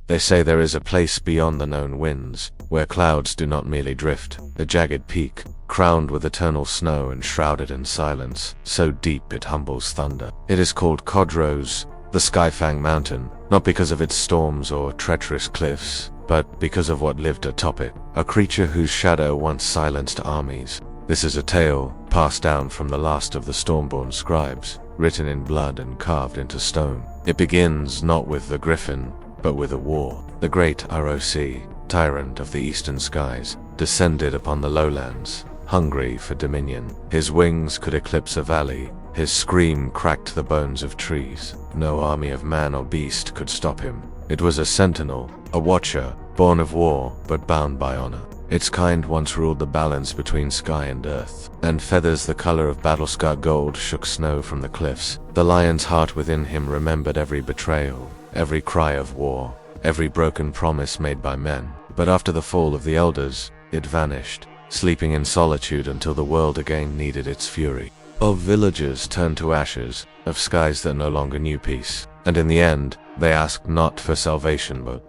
They say there is a place beyond the known winds, where clouds do not merely drift, a jagged peak, crowned with eternal snow and shrouded in silence, so deep it humbles thunder. It is called Codros, the Skyfang Mountain, not because of its storms or treacherous cliffs, but because of what lived atop it, a creature whose shadow once silenced armies. This is a tale passed down from the last of the Stormborn scribes, written in blood and carved into stone. It begins not with the Griffin, but with a war. The great ROC, tyrant of the eastern skies, descended upon the lowlands, hungry for dominion. His wings could eclipse a valley, his scream cracked the bones of trees. No army of man or beast could stop him. It was a sentinel, a watcher, born of war, but bound by honor. Its kind once ruled the balance between sky and earth, and feathers the color of battle-scarred gold shook snow from the cliffs. The lion's heart within him remembered every betrayal, every cry of war, every broken promise made by men. But after the fall of the elders, it vanished, sleeping in solitude until the world again needed its fury. Of villages turned to ashes, of skies that no longer knew peace. And in the end, they asked not for salvation but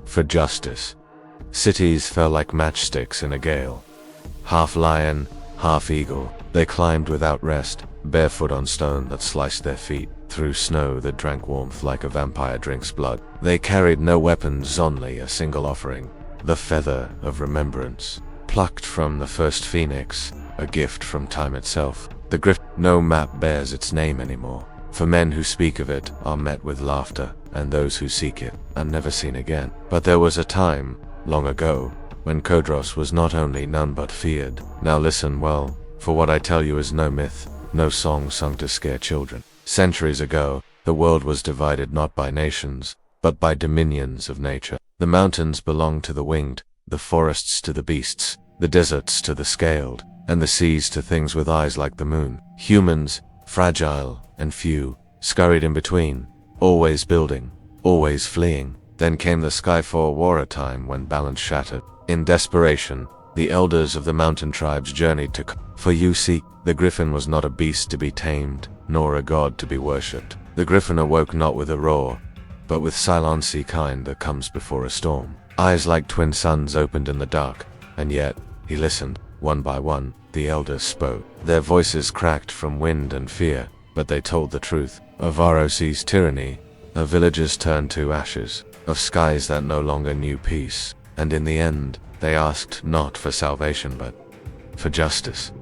for justice. Cities fell like matchsticks in a gale. Half lion, half eagle, they climbed without rest, barefoot on stone that sliced their feet, through snow that drank warmth like a vampire drinks blood. They carried no weapons, only a single offering, the feather of remembrance, plucked from the first phoenix, a gift from time itself. The Griffin, no map bears its name anymore, for men who speak of it are met with laughter, and those who seek it are never seen again. But there was a time, long ago, when Codros was not only none but feared. Now listen well, for what I tell you is no myth, no song sung to scare children. Centuries ago, the world was divided not by nations, but by dominions of nature. The mountains belonged to the winged, the forests to the beasts, the deserts to the scaled, and the seas to things with eyes like the moon. Humans, fragile and few, scurried in between, always building, always fleeing. Then came the Skyfall war, a time when balance shattered. In desperation, the elders of the mountain tribes journeyed to for you see, the Griffin was not a beast to be tamed, nor a god to be worshipped. The Griffin awoke not with a roar, but with silency kind that comes before a storm. Eyes like twin suns opened in the dark, and yet, he listened. One by one, the elders spoke. Their voices cracked from wind and fear, but they told the truth. Of ROC's tyranny, of villages turned to ashes, of skies that no longer knew peace, and in the end, they asked not for salvation but for justice.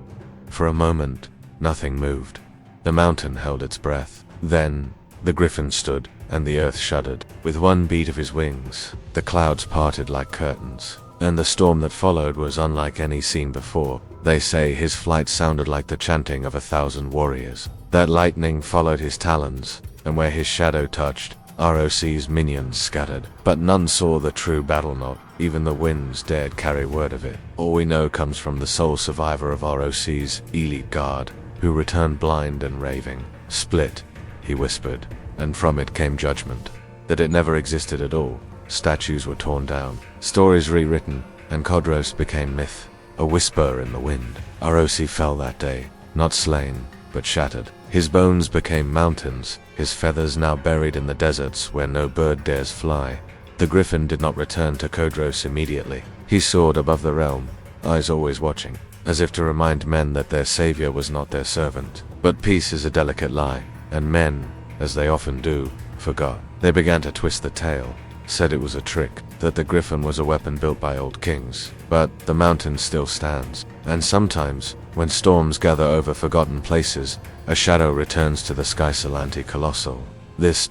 For a moment, nothing moved. The mountain held its breath. Then, the Griffin stood, and the earth shuddered. With one beat of his wings, the clouds parted like curtains, and the storm that followed was unlike any seen before. They say his flight sounded like the chanting of 1,000 warriors. That lightning followed his talons, and where his shadow touched, ROC's minions scattered. But none saw the true battle knot, even the winds dared carry word of it. All we know comes from the sole survivor of ROC's elite guard, who returned blind and raving. Split, he whispered, and from it came judgment. That it never existed at all. Statues were torn down, stories rewritten, and Codros became myth, a whisper in the wind. ROC fell that day, not slain, but shattered. His bones became mountains, his feathers now buried in the deserts where no bird dares fly. The Griffin did not return to Codros immediately. He soared above the realm, eyes always watching, as if to remind men that their savior was not their servant. But peace is a delicate lie, and men, as they often do, forgot. They began to twist the tale, said it was a trick, that the Griffin was a weapon built by old kings. But the mountain still stands, and sometimes, when storms gather over forgotten places, a shadow returns to the Sky Salanti Colossal. This ...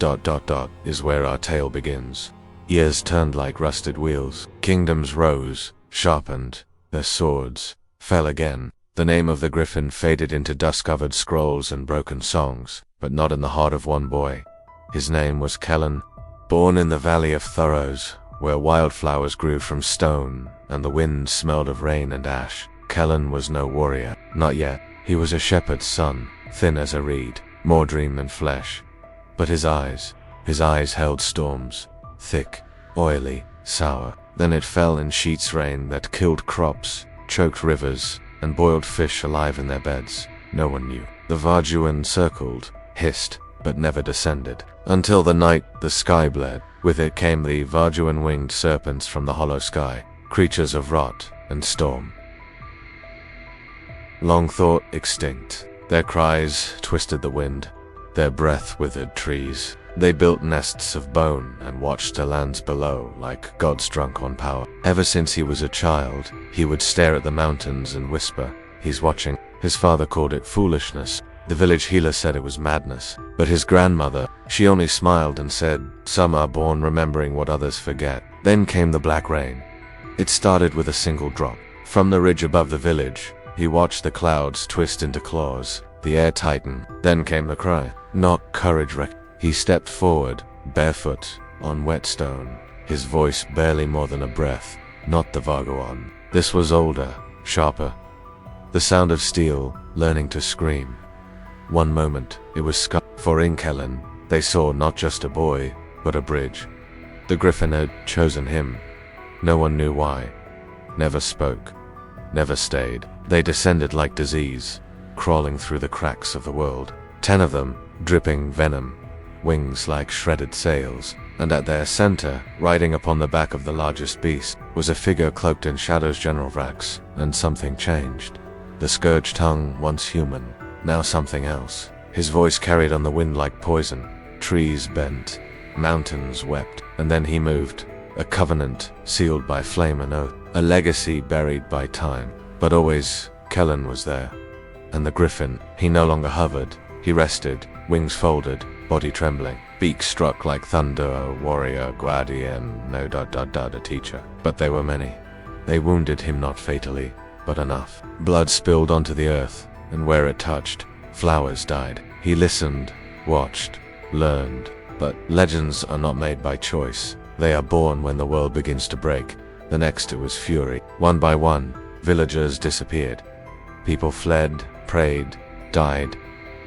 is where our tale begins. Years turned like rusted wheels. Kingdoms rose, sharpened, their swords fell again. The name of the Griffin faded into dust-covered scrolls and broken songs, but not in the heart of one boy. His name was Kellen, born in the Valley of Thurrows, where wildflowers grew from stone, and the wind smelled of rain and ash. Kellen was no warrior, not yet. He was a shepherd's son, thin as a reed, more dream than flesh. But his eyes held storms, thick, oily, sour. Then it fell in sheets rain that killed crops, choked rivers, and boiled fish alive in their beds. No one knew. The Varjuan circled, hissed, but never descended. Until the night the sky bled. With it came the Varjuan winged serpents from the hollow sky, creatures of rot and storm. Long thought extinct. Their cries twisted the wind. Their breath withered trees. They built nests of bone and watched the lands below like gods drunk on power. Ever since he was a child, he would stare at the mountains and whisper, "He's watching." His father called it foolishness. The village healer said it was madness. But his grandmother, she only smiled and said, "Some are born remembering what others forget." Then came the black rain. It started with a single drop. From the ridge above the village, he watched the clouds twist into claws, the air tighten. Then came the cry, not courage wreck. He stepped forward, barefoot, on wet stone, his voice barely more than a breath, not the Varguan. This was older, sharper. The sound of steel, learning to scream. One moment, it was sky. For in Kellen, they saw not just a boy, but a bridge. The Griffin had chosen him. No one knew why. Never spoke. Never stayed. They descended like disease, crawling through the cracks of the world. 10 of them, dripping venom, wings like shredded sails, and at their center, riding upon the back of the largest beast, was a figure cloaked in shadows. General Vrax, and something changed. The scourge tongue, once human, now something else. His voice carried on the wind like poison. Trees bent, mountains wept, and then he moved. A covenant sealed by flame and oath, a legacy buried by time. But always, Kellen was there. And the Griffin, he no longer hovered. He rested, wings folded, body trembling, beak struck like thunder, a warrior, guardian, a teacher. But they were many. They wounded him not fatally, but enough. Blood spilled onto the earth, and where it touched, flowers died. He listened, watched, learned. But legends are not made by choice. They are born when the world begins to break. The next it was fury. One by one, villagers disappeared. People fled, prayed, died.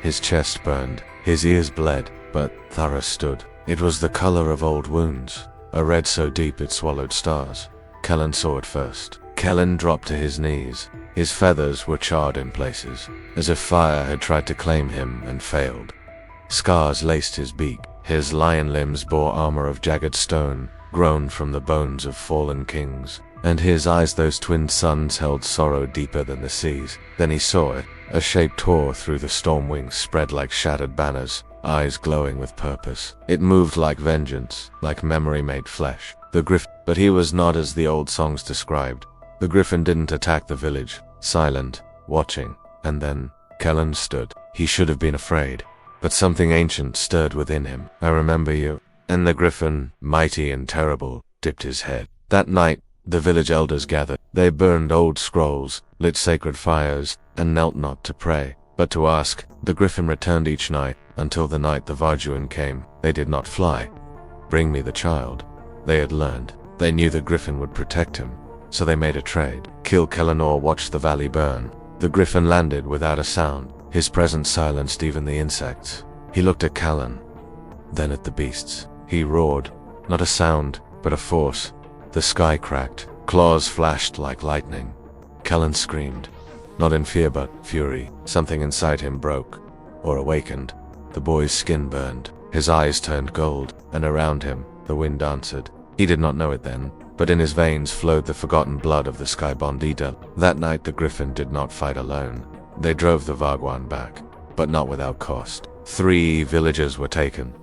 His chest burned, his ears bled, but Thara stood. It was the color of old wounds, a red so deep it swallowed stars. Kellen saw it first. Kellen dropped to his knees. His feathers were charred in places, as if fire had tried to claim him and failed. Scars laced his beak. His lion limbs bore armor of jagged stone, grown from the bones of fallen kings. And his eyes, those twin suns, held sorrow deeper than the seas. Then he saw it. A shape tore through the storm wings, spread like shattered banners, eyes glowing with purpose. It moved like vengeance, like memory made flesh. The Griffin, but he was not as the old songs described. The Griffin didn't attack the village, silent, watching, and then Kellen stood. He should have been afraid, but something ancient stirred within him. "I remember you." And the Griffin, mighty and terrible, dipped his head. That night, the village elders gathered. They burned old scrolls, lit sacred fires, and knelt not to pray, but to ask. The Griffin returned each night, until the night the Varjuan came. They did not fly. "Bring me the child." They had learned. They knew the Griffin would protect him, so they made a trade. Kill Kellen or watch the valley burn. The Griffin landed without a sound. His presence silenced even the insects. He looked at Kellen, then at the beasts. He roared, not a sound, but a force. The sky cracked. Claws flashed like lightning. Kellen screamed, not in fear but fury. Something inside him broke, or awakened. The boy's skin burned. His eyes turned gold, and around him, the wind answered. He did not know it then, but in his veins flowed the forgotten blood of the Skybond leader. That night the Griffin did not fight alone. They drove the Varguan back, but not without cost. 3 villagers were taken.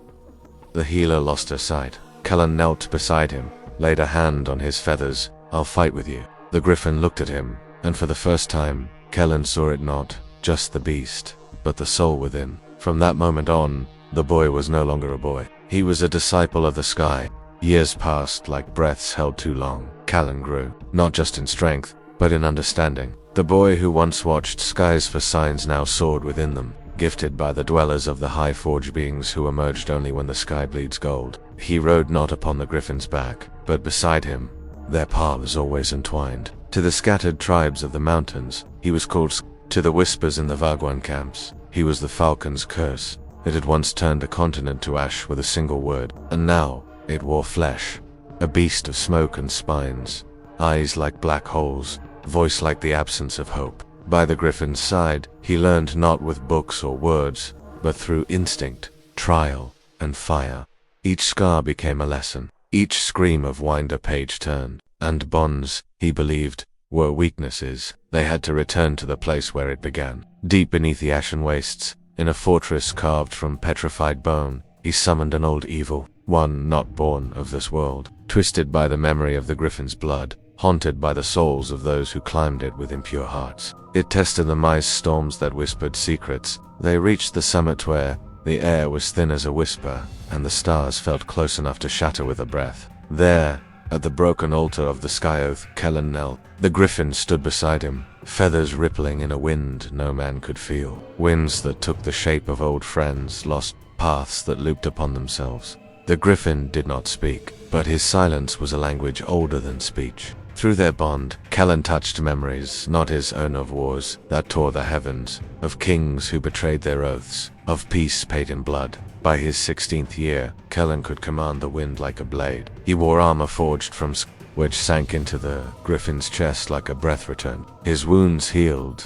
The healer lost her sight. Kellen knelt beside him, laid a hand on his feathers. "I'll fight with you." The Griffin looked at him, and for the first time, Kellen saw it not just the beast, but the soul within. From that moment on, the boy was no longer a boy. He was a disciple of the sky. Years passed like breaths held too long. Kellen grew, not just in strength, but in understanding. The boy who once watched skies for signs now soared within them, gifted by the dwellers of the high forge beings who emerged only when the sky bleeds gold. He rode not upon the Griffin's back, but beside him, their paths always entwined. To the scattered tribes of the mountains, he was called. To the whispers in the Varguan camps, he was the falcon's curse. It had once turned a continent to ash with a single word, and now it wore flesh, a beast of smoke and spines, eyes like black holes, voice like the absence of hope. By the Griffin's side, he learned not with books or words, but through instinct. trial, and fire. Each scar became a lesson. Each scream of wind a page turned. And bonds, he believed, were weaknesses. They had to return to the place where it began. Deep beneath the ashen wastes, in a fortress carved from petrified bone, he summoned an old evil, one not born of this world, twisted by the memory of the Griffin's blood, haunted by the souls of those who climbed it with impure hearts. It tested the mice storms that whispered secrets. They reached the summit where the air was thin as a whisper, and the stars felt close enough to shatter with a breath. There, at the broken altar of the sky oath, Kellen knelt. The Griffin stood beside him, feathers rippling in a wind no man could feel. Winds that took the shape of old friends, lost paths that looped upon themselves. The Griffin did not speak, but his silence was a language older than speech. Through their bond, Kellen touched memories, not his own, of wars that tore the heavens, of kings who betrayed their oaths, of peace paid in blood. By his 16th year, Kellen could command the wind like a blade. He wore armor forged from which sank into the Griffin's chest like a breath returned. His wounds healed,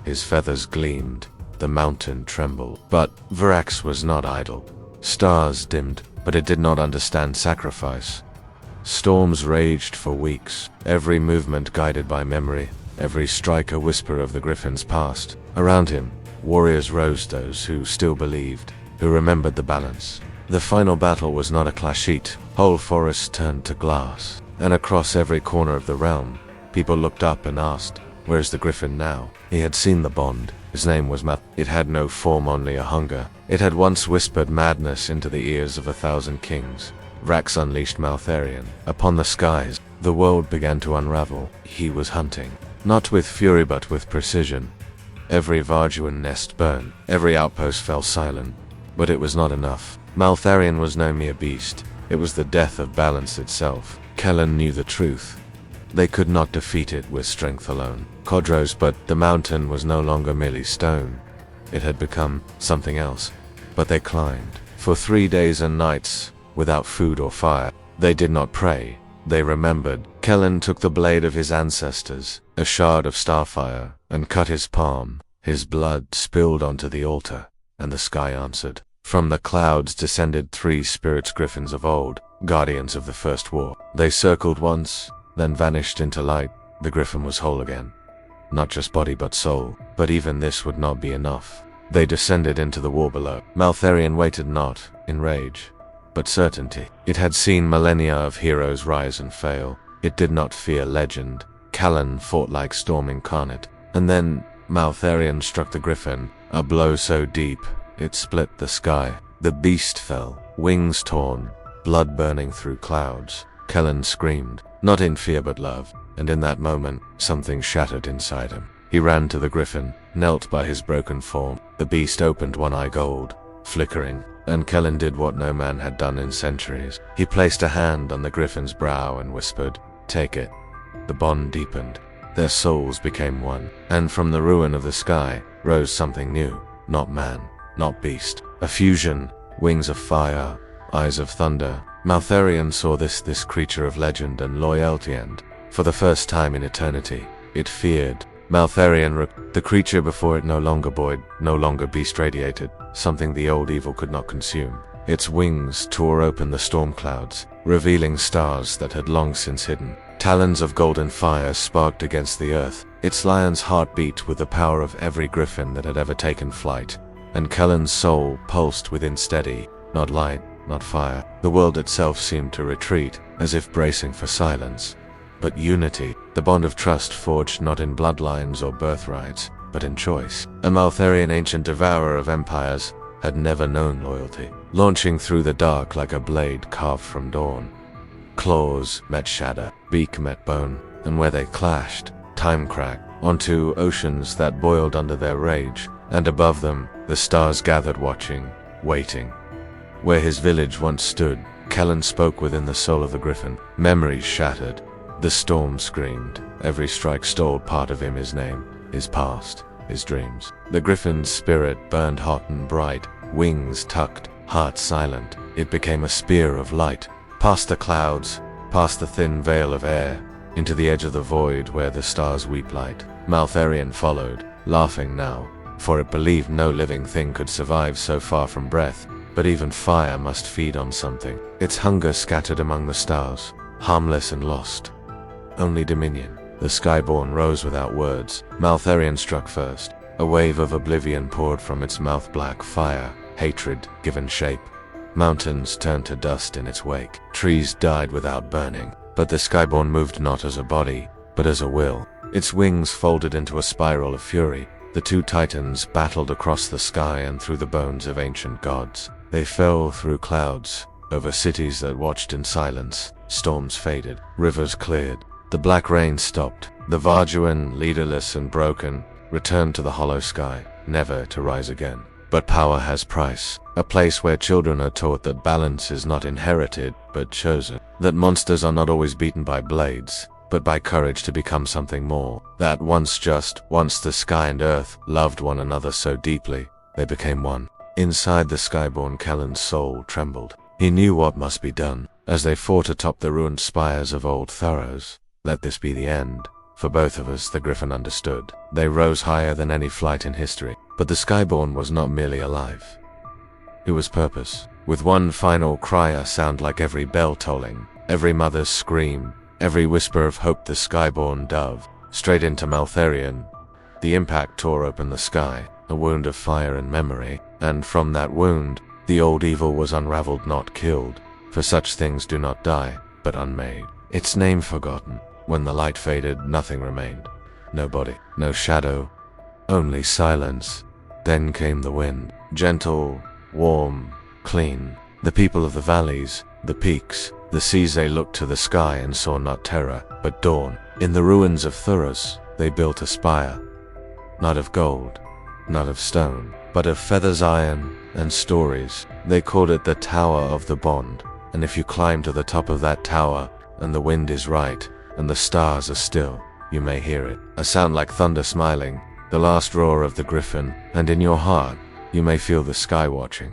his feathers gleamed, the mountain trembled. But Varax was not idle. Stars dimmed, but it did not understand sacrifice. Storms raged for weeks, every movement guided by memory, every strike a whisper of the Griffin's past. Around him, warriors rose, those who still believed, who remembered the balance. The final battle was not a clashit. Whole forests turned to glass, and across every corner of the realm, people looked up and asked, "Where's the Griffin now?" He had seen the bond. His name was Matt. It had no form, only a hunger. It had once whispered madness into the ears of 1,000 kings. Vrax unleashed Maltharion. Upon the skies, the world began to unravel. He was hunting, not with fury but with precision. Every Varjuan nest burned, every outpost fell silent. But it was not enough. Maltharion was no mere beast. It was the death of balance itself. Kellen knew the truth. They could not defeat it with strength alone. Kodros, but the mountain was no longer merely stone. It had become something else. But they climbed. For 3 days and nights, without food or fire. They did not pray. They remembered. Kellen took the blade of his ancestors, a shard of starfire, and cut his palm. His blood spilled onto the altar, and the sky answered. From the clouds descended 3 spirits, Griffins of old, guardians of the first war. They circled once, then vanished into light. The Griffin was whole again. Not just body but soul. But even this would not be enough. They descended into the war below. Maltharion waited not in rage, but certainty. It had seen millennia of heroes rise and fail. It did not fear legend. Kellen fought like storm incarnate. And then Maltharion struck the Griffin, a blow so deep, it split the sky. The beast fell, wings torn, blood burning through clouds. Kellen screamed, not in fear but love, and in that moment, something shattered inside him. He ran to the Griffin, knelt by his broken form. The beast opened one eye gold, flickering, and Kellen did what no man had done in centuries. He placed a hand on the Griffin's brow and whispered, "Take it." The bond deepened. Their souls became one, and from the ruin of the sky rose something new. Not man, not beast. A fusion, wings of fire, eyes of thunder. Maltharion saw this creature of legend and loyalty, and, for the first time in eternity, it feared. Maltharion, the creature before it no longer buoyed, no longer beast radiated, something the old evil could not consume. Its wings tore open the storm clouds, revealing stars that had long since hidden. Talons of golden fire sparked against the earth. Its lion's heart beat with the power of every Griffin that had ever taken flight, and Kellen's soul pulsed within steady, not light, not fire. The world itself seemed to retreat, as if bracing for silence. But unity, the bond of trust forged not in bloodlines or birthrights, but in choice. A Maltharion, ancient devourer of empires, had never known loyalty, launching through the dark like a blade carved from dawn. Claws met shadow, beak met bone, and where they clashed, time cracked onto oceans that boiled under their rage, and above them, the stars gathered watching, waiting. Where his village once stood, Kellen spoke within the soul of the Griffin. Memories shattered. The storm screamed. Every strike stole part of him, his name, his past, his dreams. The Griffin's spirit burned hot and bright, wings tucked, heart silent. It became a spear of light, past the clouds, past the thin veil of air, into the edge of the void where the stars weep light. Maltharion followed, laughing now, for it believed no living thing could survive so far from breath. But even fire must feed on something. Its hunger scattered among the stars, harmless and lost. Only dominion. The Skyborn rose without words. Maltharion struck first. A wave of oblivion poured from its mouth, black fire, hatred given shape. Mountains turned to dust in its wake. Trees died without burning. But the Skyborn moved not as a body, but as a will. Its wings folded into a spiral of fury. The two titans battled across the sky and through the bones of ancient gods. They fell through clouds, over cities that watched in silence. Storms faded, rivers cleared. The black rain stopped. The Varduin, leaderless and broken, returned to the hollow sky, never to rise again. But power has price. A place where children are taught that balance is not inherited, but chosen. That monsters are not always beaten by blades, but by courage to become something more. That once the sky and earth loved one another so deeply, they became one. Inside the Skyborn, Kellen's soul trembled. He knew what must be done. As they fought atop the ruined spires of old Thuros, let this be the end. For both of us, the Griffin understood. They rose higher than any flight in history. But the Skyborn was not merely alive. It was purpose. With one final cry, a sound like every bell tolling, every mother's scream, every whisper of hope, the Skyborn dove straight into Maltharion. The impact tore open the sky, a wound of fire and memory, and from that wound, the old evil was unraveled, not killed. For such things do not die, but unmade. Its name forgotten. When the light faded, nothing remained. No body, no shadow, only silence. Then came the wind, gentle, warm, clean. The people of the valleys, the peaks, the seas, they looked to the sky and saw not terror, but dawn. In the ruins of Thuros, they built a spire, not of gold, not of stone, but of feathers, iron, and stories. They called it the Tower of the Bond. And if you climb to the top of that tower, and the wind is right, and the stars are still, you may hear it, a sound like thunder smiling, the last roar of the Griffin, and in your heart, you may feel the sky watching.